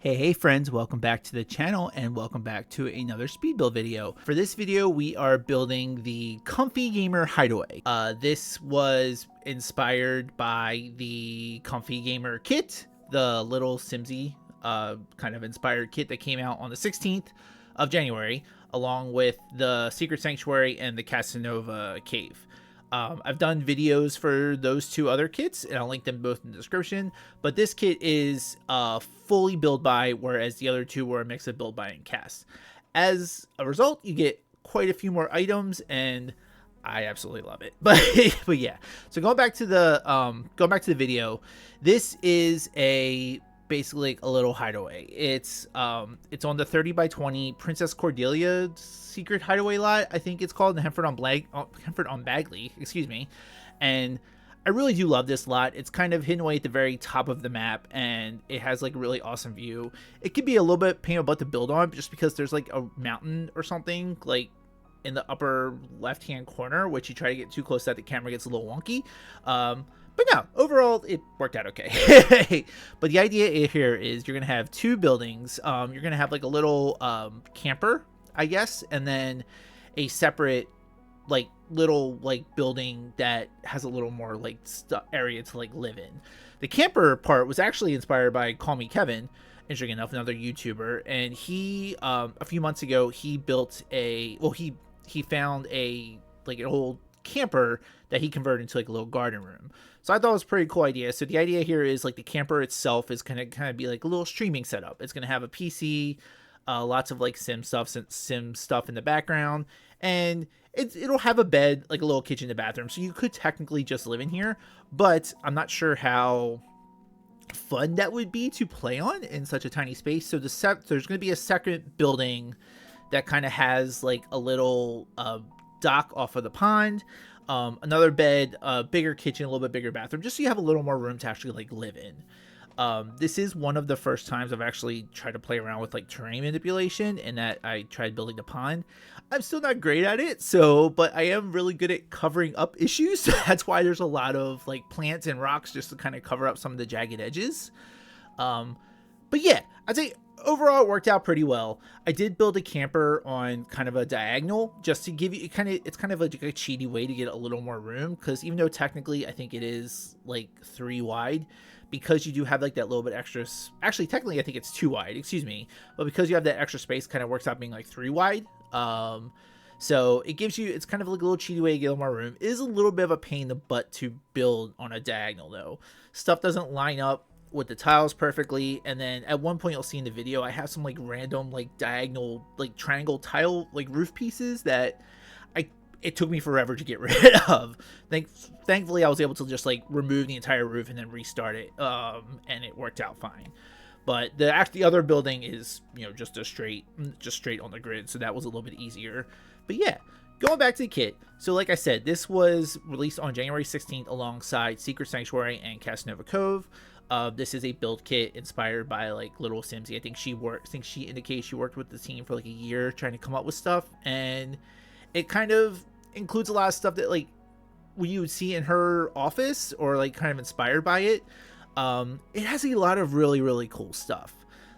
Hey friends, welcome back to the channel and welcome back to another speed build video. For this video, we are building the Comfy Gamer Hideaway. This was inspired by the Comfy Gamer kit, the little Simsy kind of inspired kit that came out on the 16th of January, along with the Secret Sanctuary and the Casanova Cave. I've done videos for those two other kits, and I'll link them both in the description. But this kit is fully build buy, whereas the other two were a mix of build buy and cast. As a result, you get quite a few more items, and I absolutely love it. But yeah. So going back to the video, this is basically a little hideaway. It's on the 30 by 20 Princess Cordelia secret hideaway lot, I think it's called, in Hemford on Bagley, excuse me. And I really do love this lot. It's kind of hidden away at the very top of the map, and it has like a really awesome view. It could be a little bit pain in the butt to build on, just because there's like a mountain or something like in the upper left hand corner, which you try to get too close that the camera gets a little wonky. But no, overall, it worked out okay. But the idea here is you're going to have two buildings. You're going to have like a little camper, I guess, and then a separate like little like building that has a little more like area to like live in. The camper part was actually inspired by Call Me Kevin, interesting enough, another YouTuber, and he a few months ago he built he found an old camper that he converted into like a little garden room. So I thought it was a pretty cool idea. So the idea here is like the camper itself is gonna kind of be like a little streaming setup. It's gonna have a PC, lots of like sim stuff in the background, and it'll have a bed, like a little kitchen and bathroom. So you could technically just live in here, but I'm not sure how fun that would be to play on in such a tiny space. So there's gonna be a second building that kind of has like a little dock off of the pond, another bed, a bigger kitchen, a little bit bigger bathroom, just so you have a little more room to actually like live in. This is one of the first times I've actually tried to play around with like terrain manipulation, and that I tried building the pond. I'm still not great at it, but I am really good at covering up issues. So that's why there's a lot of like plants and rocks just to kind of cover up some of the jagged edges. But yeah, I'd say overall it worked out pretty well. I did build a camper on kind of a diagonal just to give you it's kind of like a cheaty way to get a little more room, because even though technically I think it is like 3 wide, because you do have like that little bit extra, actually technically I think it's 2 wide, excuse me, but because you have that extra space, kind of works out being like 3 wide. So it gives you, it's kind of like a little cheaty way to get a little more room. It is a little bit of a pain in the butt to build on a diagonal though. Stuff doesn't line up with the tiles perfectly, and then at one point you'll see in the video I have some like random like diagonal like triangle tile like roof pieces that it took me forever to get rid of. Thankfully I was able to just like remove the entire roof and then restart it, and it worked out fine. But the other building is, you know, just straight on the grid, so that was a little bit easier. But yeah, going back to the kit, so like I said, this was released on January 16th alongside Secret Sanctuary and Casanova Cove. This is a build kit inspired by like Little Simsy. I think she indicates she worked with the team for like a year trying to come up with stuff, and it kind of includes a lot of stuff that like you would see in her office or like kind of inspired by it. It has a lot of really cool stuff.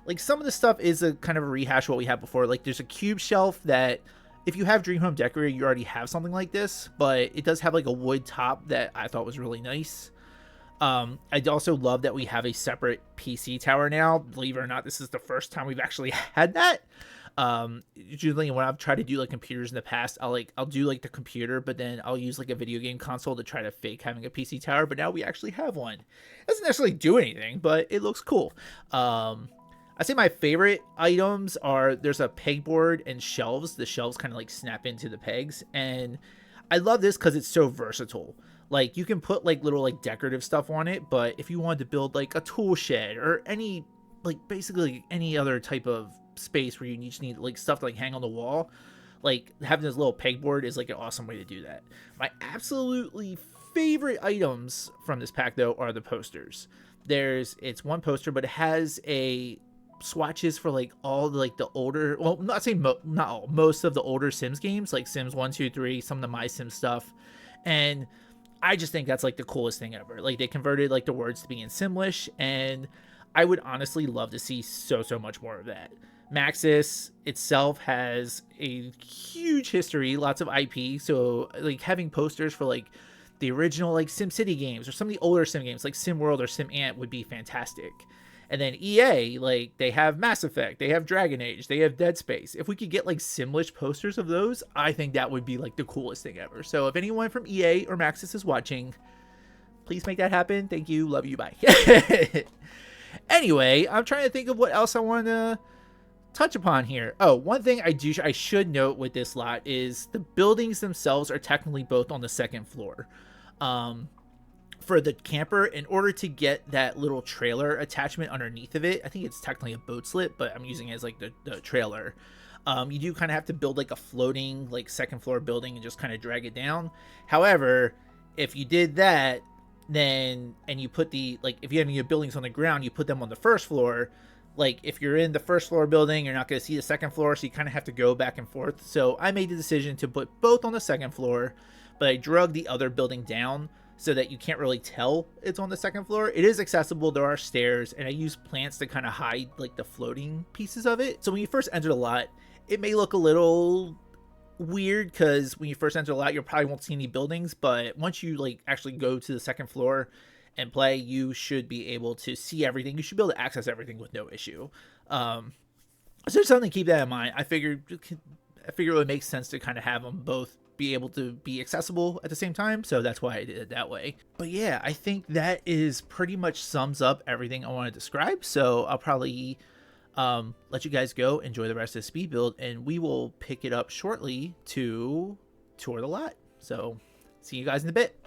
Like some of the stuff is a kind of a rehash of what we had before. Like there's a cube shelf that if you have Dream Home Decorator, you already have something like this, but it does have like a wood top that I thought was really nice. I also love that we have a separate PC tower now. Believe it or not, this is the first time we've actually had that. Usually when I've tried to do like computers in the past, I'll do like the computer, but then I'll use like a video game console to try to fake having a PC tower. But now we actually have one. It doesn't necessarily do anything, but it looks cool. I say my favorite items are, there's a pegboard and shelves. The shelves kind of like snap into the pegs, and I love this because it's so versatile. Like you can put like little like decorative stuff on it, but if you wanted to build like a tool shed or any like basically any other type of space where you just need like stuff to like hang on the wall, like having this little pegboard is like an awesome way to do that. My absolutely favorite items from this pack though are the posters. It's one poster, but it has a swatches for like all the like the older, well, not saying not all, most of the older Sims games, like Sims 1, 2, 3, some of the My Sim stuff, and I just think that's like the coolest thing ever. Like they converted like the words to be in Simlish, and I would honestly love to see so much more of that. Maxis itself has a huge history, lots of IP, so like having posters for like the original like SimCity games or some of the older Sim games like SimWorld or SimAnt would be fantastic. And then EA, like, they have Mass Effect, they have Dragon Age, they have Dead Space. If we could get like Simlish posters of those, I think that would be like the coolest thing ever. So if anyone from EA or Maxis is watching, please make that happen. Thank you, love you, bye. Anyway, I'm trying to think of what else I want to touch upon here. Oh, one thing I should note with this lot is the buildings themselves are technically both on the second floor. For the camper, in order to get that little trailer attachment underneath of it, I think it's technically a boat slip, but I'm using it as like the trailer. You do kind of have to build like a floating like second floor building and just kind of drag it down. However, if you did that, then and you put the like if you have any buildings on the ground, you put them on the first floor. Like if you're in the first floor building, you're not going to see the second floor, so you kind of have to go back and forth. So I made the decision to put both on the second floor, but I drug the other building down so that you can't really tell it's on the second floor. It is accessible, there are stairs, and I use plants to kind of hide like the floating pieces of it. So when you first enter the lot, it may look a little weird because when you first enter the lot, you probably won't see any buildings, but once you like actually go to the second floor and play, you should be able to see everything. You should be able to access everything with no issue. So just something to keep that in mind. I figured it would make sense to kind of have them both be able to be accessible at the same time, so that's why I did it that way. But yeah, I think that is pretty much sums up everything I want to describe, so I'll probably let you guys go enjoy the rest of the speed build, and we will pick it up shortly to tour the lot. So see you guys in a bit.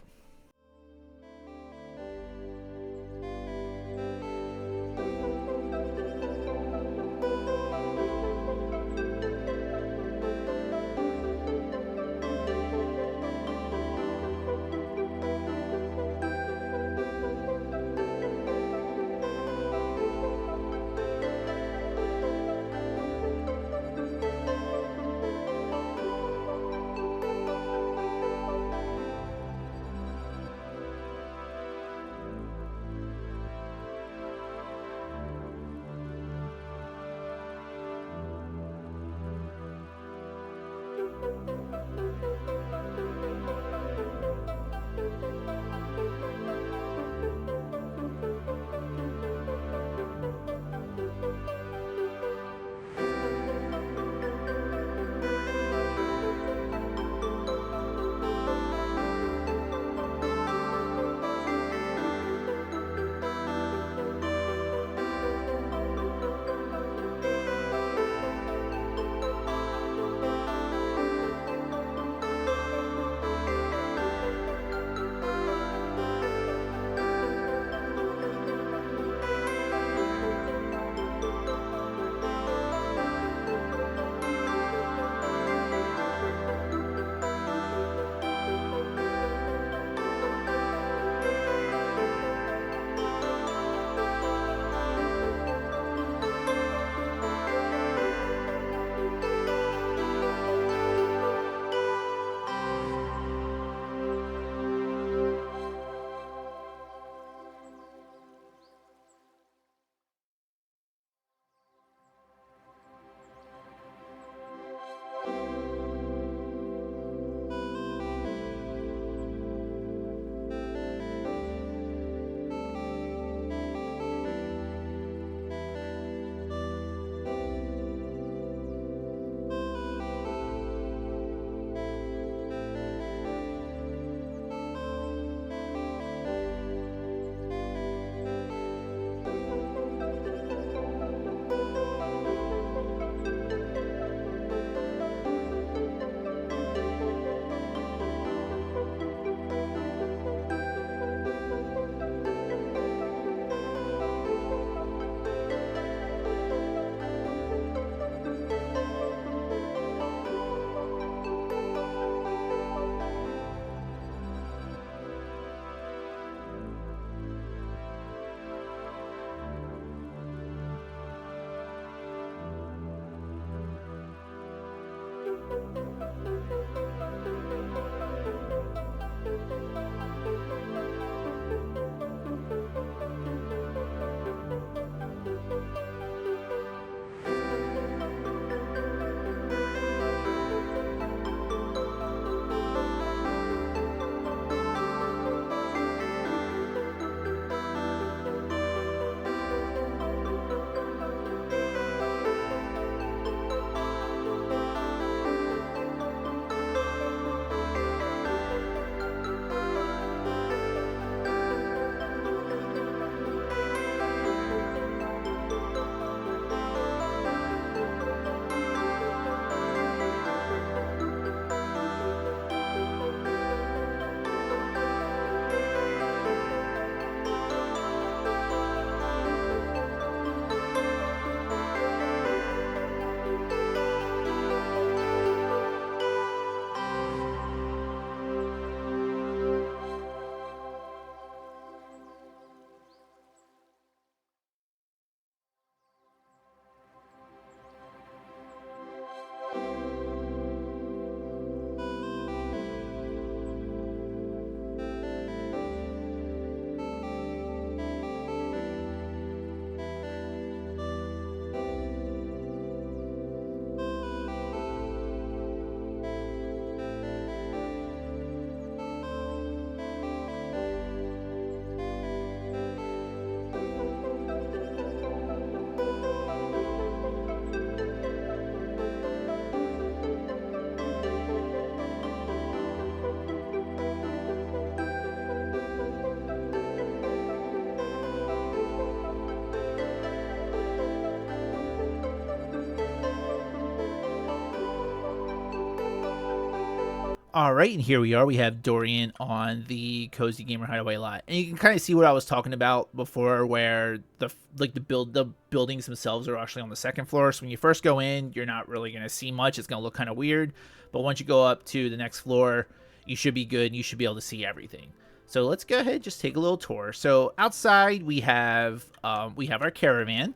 All right, and here we are. We have Dorian on the Cozy Gamer Hideaway lot, and you can kind of see what I was talking about before, where the buildings themselves are actually on the second floor. So when you first go in, you're not really going to see much. It's going to look kind of weird, but once you go up to the next floor, you should be good. And you should be able to see everything. So let's go ahead, just take a little tour. So outside we have our caravan.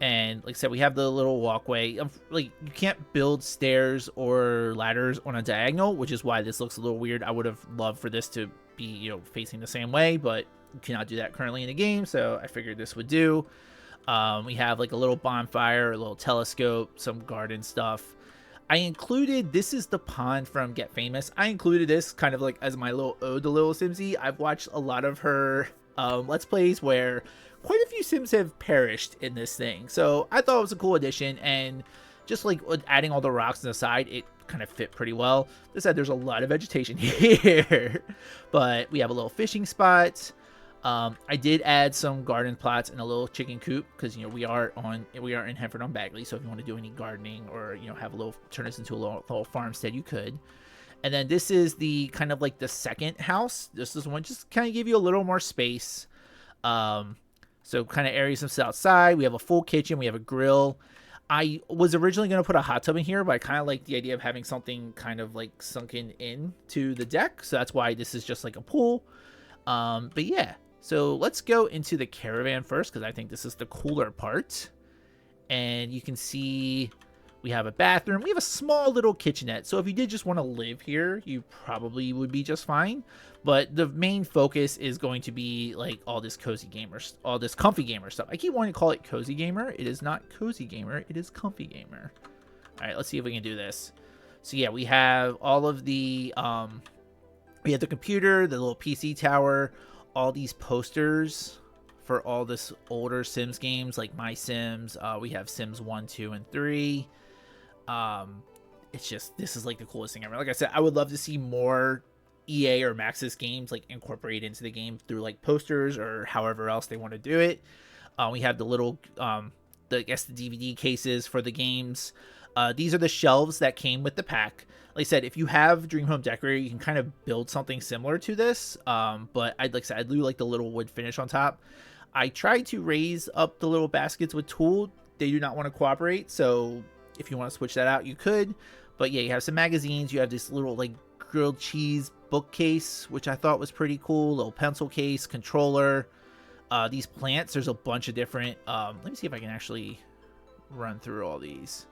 And like I said, we have the little walkway. Like, you can't build stairs or ladders on a diagonal, which is why this looks a little weird. I would have loved for this to be, you know, facing the same way, but you cannot do that currently in the game, so I figured this would do. We have like a little bonfire, a little telescope, some garden stuff. I included, this is the pond from Get Famous. I included this kind of like as my little ode to Little Simsy. I've watched a lot of her Let's Plays where quite a few Sims have perished in this thing. So I thought it was a cool addition, and just like adding all the rocks on the side, it kind of fit pretty well. This side, there's a lot of vegetation here, but we have a little fishing spot. I did add some garden plots and a little chicken coop because, you know, we are in Henford on Bagley. So if you want to do any gardening or, you know, have a little, turn this into a little farmstead, you could. And then this is the kind of like the second house. This is one just kind of give you a little more space. So kind of areas of outside. We have a full kitchen. We have a grill. I was originally going to put a hot tub in here, but I kind of like the idea of having something kind of like sunken in to the deck. So that's why this is just like a pool. But yeah, so let's go into the caravan first, because I think this is the cooler part. And you can see we have a bathroom. We have a small little kitchenette. So if you did just want to live here, you probably would be just fine. But the main focus is going to be like all this cozy gamer, all this comfy gamer stuff. I keep wanting to call it cozy gamer. It is not cozy gamer. It is comfy gamer. All right, let's see if we can do this. So yeah, we have all of the, we have the computer, the little PC tower, all these posters for all this older Sims games like My Sims. We have Sims 1, 2, and 3. It's just, this is like the coolest thing ever. Like I said, I would love to see more EA or Maxis games like incorporated into the game through like posters or however else they want to do it. We have the little, I guess the DVD cases for the games. These are the shelves that came with the pack. Like I said, if you have Dream Home Decorator, you can kind of build something similar to this. But I'd like I said, I do like the little wood finish on top. I tried to raise up the little baskets with tool. They do not want to cooperate. So if you want to switch that out, you could. But yeah, you have some magazines. You have this little like grilled cheese bookcase, which I thought was pretty cool. Little pencil case, controller. These plants, there's a bunch of different. Let me see if I can actually run through all these.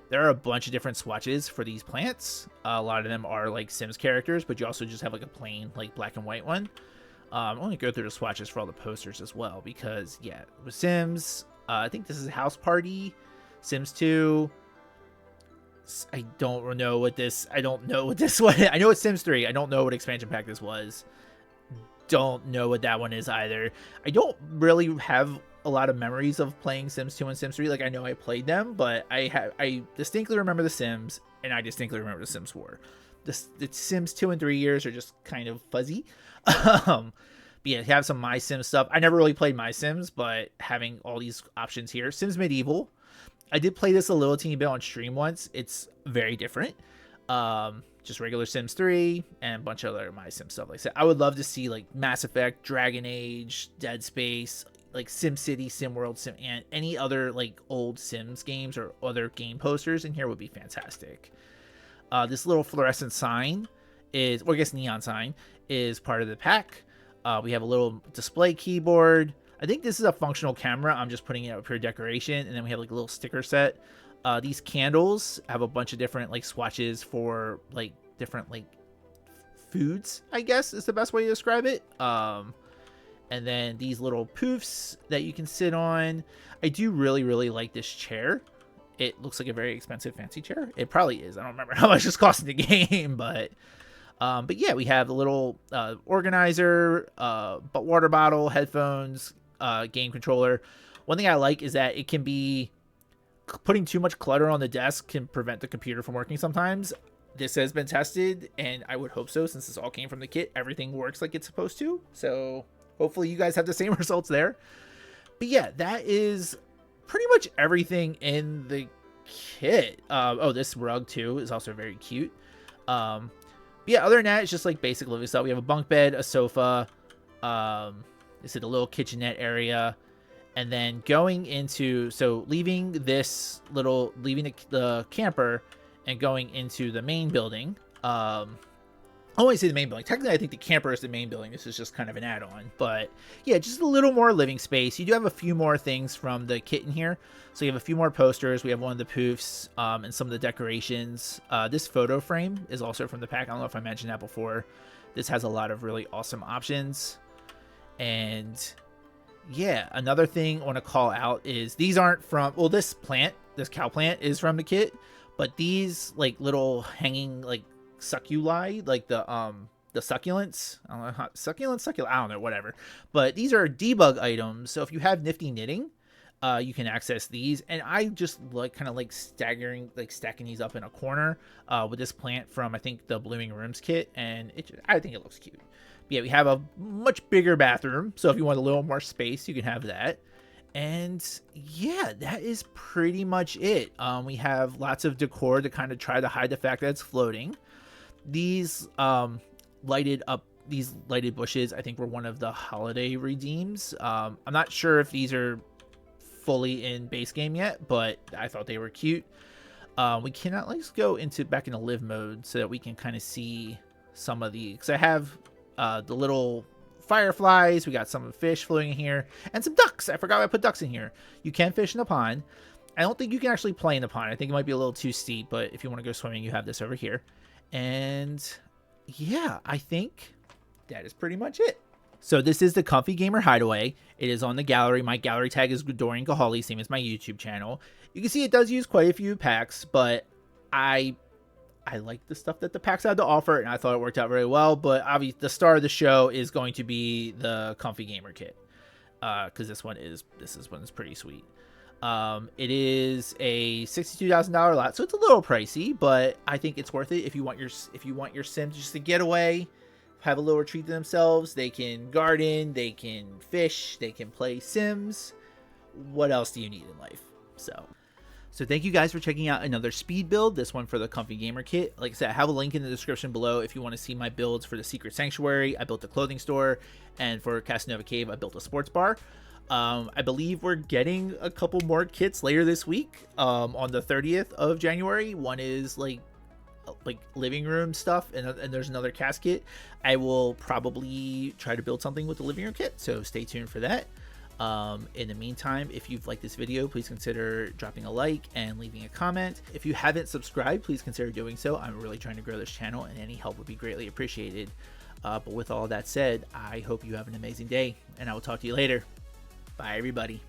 There are a bunch of different swatches for these plants. A lot of them are like Sims characters, but you also just have like a plain like black and white one. I'm going to go through the swatches for all the posters as well, because yeah, with Sims, I think this is House Party, Sims 2. I don't know what this was. I know it's Sims 3. I don't know what expansion pack this was. Don't know what that one is either. I don't really have a lot of memories of playing Sims 2 and Sims 3. Like, I know I played them, but I distinctly remember the Sims, and I distinctly remember the Sims 4. The Sims 2 and 3 years are just kind of fuzzy. But yeah, you have some My Sims stuff. I never really played My Sims, but having all these options here. Sims Medieval. I did play this a little teeny bit on stream once. It's very different. Just regular Sims 3 and a bunch of other My Sims stuff. Like I said, I would love to see like Mass Effect, Dragon Age, Dead Space, like SimCity, SimWorld, and any other like old Sims games or other game posters in here would be fantastic. This little fluorescent sign is, or I guess neon sign, is part of the pack. We have a little display keyboard. I think this is a functional camera. I'm just putting it up for decoration. And then we have like a little sticker set. These candles have a bunch of different like swatches for like different like foods, I guess is the best way to describe it. And then these little poofs that you can sit on. I do really, really like this chair. It looks like a very expensive fancy chair. It probably is. I don't remember how much it's costing the game, but yeah, we have the little organizer, but water bottle, headphones, game controller. One thing I like is that it can be, putting too much clutter on the desk can prevent the computer from working sometimes. This has been tested, and I would hope so, since this all came from the kit. Everything works like it's supposed to, so hopefully you guys have the same results there. But yeah, that is pretty much everything in the kit. Oh, this rug too is also very cute. But yeah, other than that, it's just like basic living stuff. We have a bunk bed, a sofa, this is a little kitchenette area, and then going into, so leaving the camper and going into the main building. I want to say the main building. Technically, I think the camper is the main building. This is just kind of an add-on. But yeah, just a little more living space. You do have a few more things from the kit in here. So you have a few more posters. We have one of the poofs and some of the decorations. This photo frame is also from the pack. I don't know if I mentioned that before. This has a lot of really awesome options. And yeah, another thing I want to call out is these aren't from, well, this cow plant is from the kit. But these like little hanging like succuli, like the succulents, I don't know, succulent, I don't know, whatever, but these are debug items. So if you have nifty knitting, you can access these, and I just like kind of like stacking these up in a corner with this plant from, I think, the Blooming Rooms kit, and I think it looks cute. But yeah, we have a much bigger bathroom, so if you want a little more space, you can have that. And yeah, that is pretty much it. We have lots of decor to kind of try to hide the fact that it's floating. These lighted bushes, I think, were one of the holiday redeems. I'm not sure if these are fully in base game yet, but I thought they were cute. We cannot, let's go back into live mode so that we can kind of see some of the, because I have the little fireflies, we got some fish floating in here, and some ducks. I forgot I put ducks in here. You can fish in the pond. I don't think you can actually play in the pond. I think it might be a little too steep, but if you want to go swimming, you have this over here. And yeah, I think that is pretty much it. So this is the Comfy Gamer Hideaway. It is on the gallery. My gallery tag is DorianKoholi, same as my YouTube channel. You can see it does use quite a few packs, but I like the stuff that the packs had to offer, and I thought it worked out very well. But obviously, the star of the show is going to be the Comfy Gamer kit, because this one is pretty sweet. It is a $62,000 lot, so it's a little pricey, but I think it's worth it if you want your Sims just to get away, have a little treat to themselves. They can garden, they can fish, they can play Sims. What else do you need in life? So thank you guys for checking out another speed build, this one for the Comfy Gamer kit. Like I said, I have a link in the description below if you want to see my builds for the Secret Sanctuary. I built a clothing store, and for Casanova Cave, I built a sports bar. I believe we're getting a couple more kits later this week, on the 30th of January. One is like living room stuff, and there's another casket. I will probably try to build something with the living room kit, so stay tuned for that. In the meantime, if you've liked this video, please consider dropping a like and leaving a comment. If you haven't subscribed, please consider doing so. I'm really trying to grow this channel, and any help would be greatly appreciated. But with all that said, I hope you have an amazing day, and I will talk to you later. Bye, everybody.